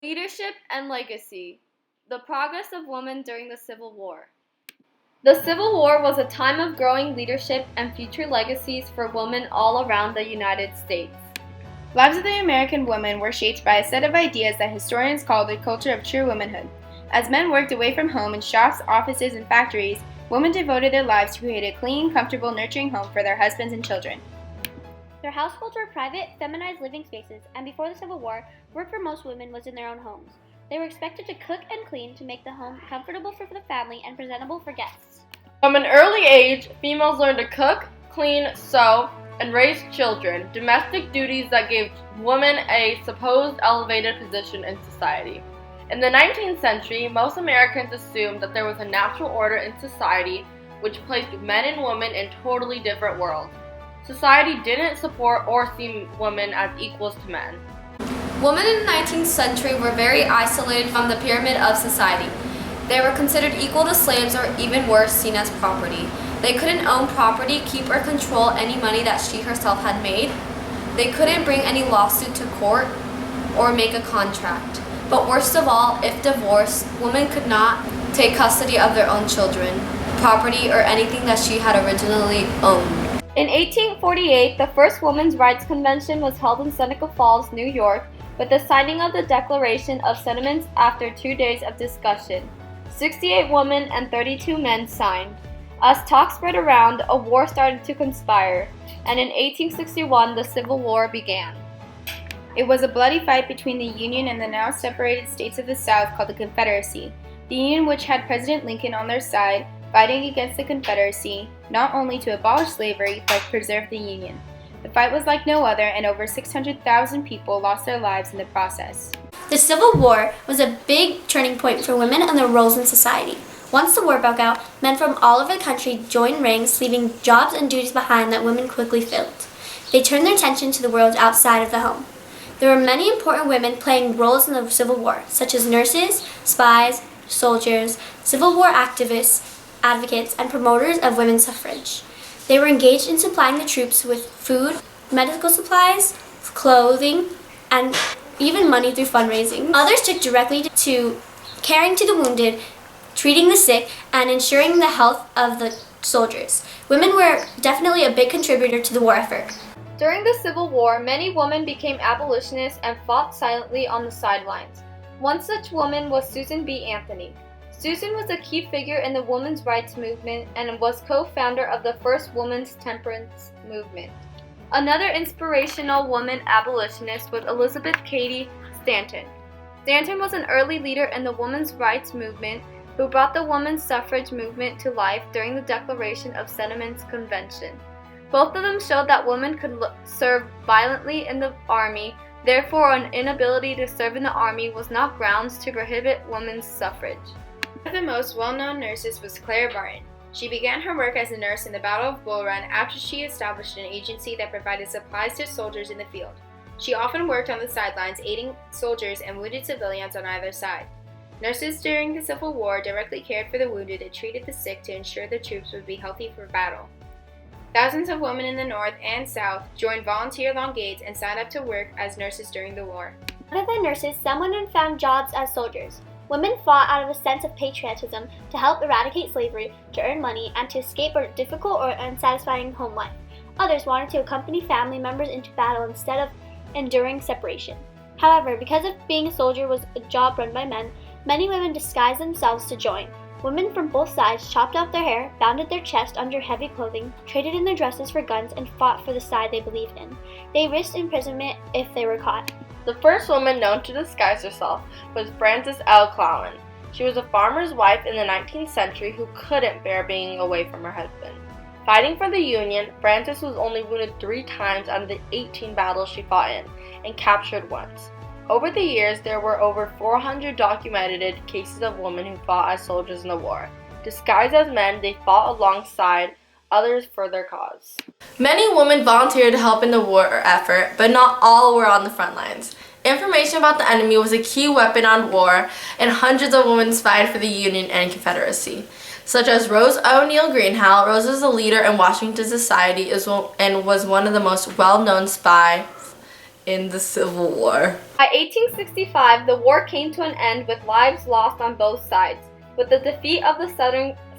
Leadership and legacy. The progress of women during the Civil War. The Civil War was a time of growing leadership and future legacies for women all around the United States. Lives of the American women were shaped by a set of ideas that historians call the culture of true womanhood. As men worked away from home in shops, offices, and factories, women devoted their lives to create a clean, comfortable, nurturing home for their husbands and children. Their households were private, feminized living spaces, and before the Civil War, work for most women was in their own homes. They were expected to cook and clean to make the home comfortable for the family and presentable for guests. From an early age, females learned to cook, clean, sew, and raise children, domestic duties that gave women a supposed elevated position in society. In the 19th century, most Americans assumed that there was a natural order in society which placed men and women in totally different worlds. Society didn't support or see women as equals to men. Women in the 19th century were very isolated from the pyramid of society. They were considered equal to slaves or even worse, seen as property. They couldn't own property, keep or control any money that she herself had made. They couldn't bring any lawsuit to court or make a contract. But worst of all, if divorced, women could not take custody of their own children, property, or anything that she had originally owned. In 1848, the first Women's Rights Convention was held in Seneca Falls, New York, with the signing of the Declaration of Sentiments after 2 days of discussion. 68 women and 32 men signed. As talk spread around, a war started to conspire, and in 1861 the Civil War began. It was a bloody fight between the Union and the now separated states of the South called the Confederacy. The Union, which had President Lincoln on their side, fighting against the Confederacy, not only to abolish slavery, but preserve the Union. The fight was like no other, and over 600,000 people lost their lives in the process. The Civil War was a big turning point for women and their roles in society. Once the war broke out, men from all over the country joined ranks, leaving jobs and duties behind that women quickly filled. They turned their attention to the world outside of the home. There were many important women playing roles in the Civil War, such as nurses, spies, soldiers, Civil War activists, advocates, and promoters of women's suffrage. They were engaged in supplying the troops with food, medical supplies, clothing, and even money through fundraising. Others took directly to caring to the wounded, treating the sick, and ensuring the health of the soldiers. Women were definitely a big contributor to the war effort. During the Civil War, many women became abolitionists and fought silently on the sidelines. One such woman was Susan B. Anthony. Susan was a key figure in the women's rights movement and was co-founder of the first women's temperance movement. Another inspirational woman abolitionist was Elizabeth Cady Stanton. Stanton was an early leader in the women's rights movement who brought the women's suffrage movement to life during the Declaration of Sentiments Convention. Both of them showed that women could serve violently in the army, therefore an inability to serve in the army was not grounds to prohibit women's suffrage. One of the most well-known nurses was Clara Barton. She began her work as a nurse in the Battle of Bull Run after she established an agency that provided supplies to soldiers in the field. She often worked on the sidelines, aiding soldiers and wounded civilians on either side. Nurses during the Civil War directly cared for the wounded and treated the sick to ensure the troops would be healthy for battle. Thousands of women in the North and South joined volunteer long gates and signed up to work as nurses during the war. Other than nurses, some women found jobs as soldiers. Women fought out of a sense of patriotism to help eradicate slavery, to earn money, and to escape a difficult or unsatisfying home life. Others wanted to accompany family members into battle instead of enduring separation. However, because of being a soldier was a job run by men, many women disguised themselves to join. Women from both sides chopped off their hair, bounded their chest under heavy clothing, traded in their dresses for guns, and fought for the side they believed in. They risked imprisonment if they were caught. The first woman known to disguise herself was Frances L. Clowen. She was a farmer's wife in the 19th century who couldn't bear being away from her husband. Fighting for the Union, Frances was only wounded 3 times out of the 18 battles she fought in, and captured once. Over the years, there were over 400 documented cases of women who fought as soldiers in the war. Disguised as men, they fought alongside others for their cause. Many women volunteered to help in the war effort, but not all were on the front lines. Information about the enemy was a key weapon on war, and hundreds of women spied for the Union and Confederacy, such as Rose O'Neal Greenhow. Rose was a leader in Washington society and was one of the most well-known spies in the Civil War. By 1865, the war came to an end with lives lost on both sides. With the defeat of the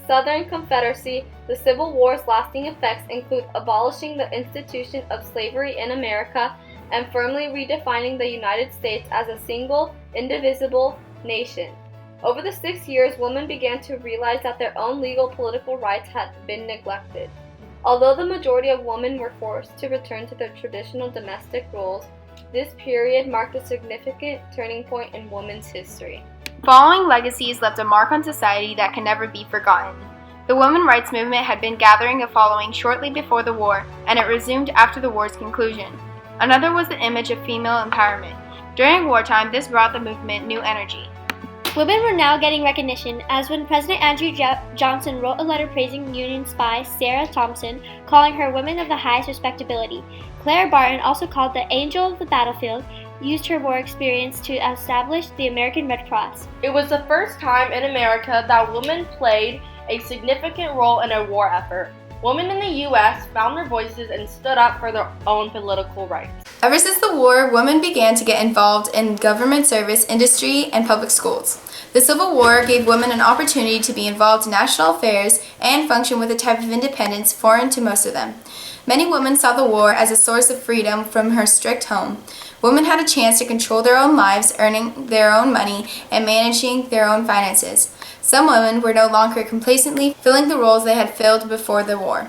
Southern Confederacy, the Civil War's lasting effects include abolishing the institution of slavery in America and firmly redefining the United States as a single, indivisible nation. Over the 6 years, women began to realize that their own legal political rights had been neglected. Although the majority of women were forced to return to their traditional domestic roles, this period marked a significant turning point in women's history. Following legacies left a mark on society that can never be forgotten. The women's rights movement had been gathering a following shortly before the war, and it resumed after the war's conclusion. Another was the image of female empowerment. During wartime, this brought the movement new energy. Women were now getting recognition, as when President Andrew Johnson wrote a letter praising Union spy Sarah Thompson, calling her women of the highest respectability. Clara Barton, also called the Angel of the Battlefield, used her war experience to establish the American Red Cross. It was the first time in America that women played a significant role in a war effort. Women in the U.S. found their voices and stood up for their own political rights. Ever since the war, women began to get involved in government service, industry, and public schools. The Civil War gave women an opportunity to be involved in national affairs and function with a type of independence foreign to most of them. Many women saw the war as a source of freedom from her strict home. Women had a chance to control their own lives, earning their own money, and managing their own finances. Some women were no longer complacently filling the roles they had filled before the war.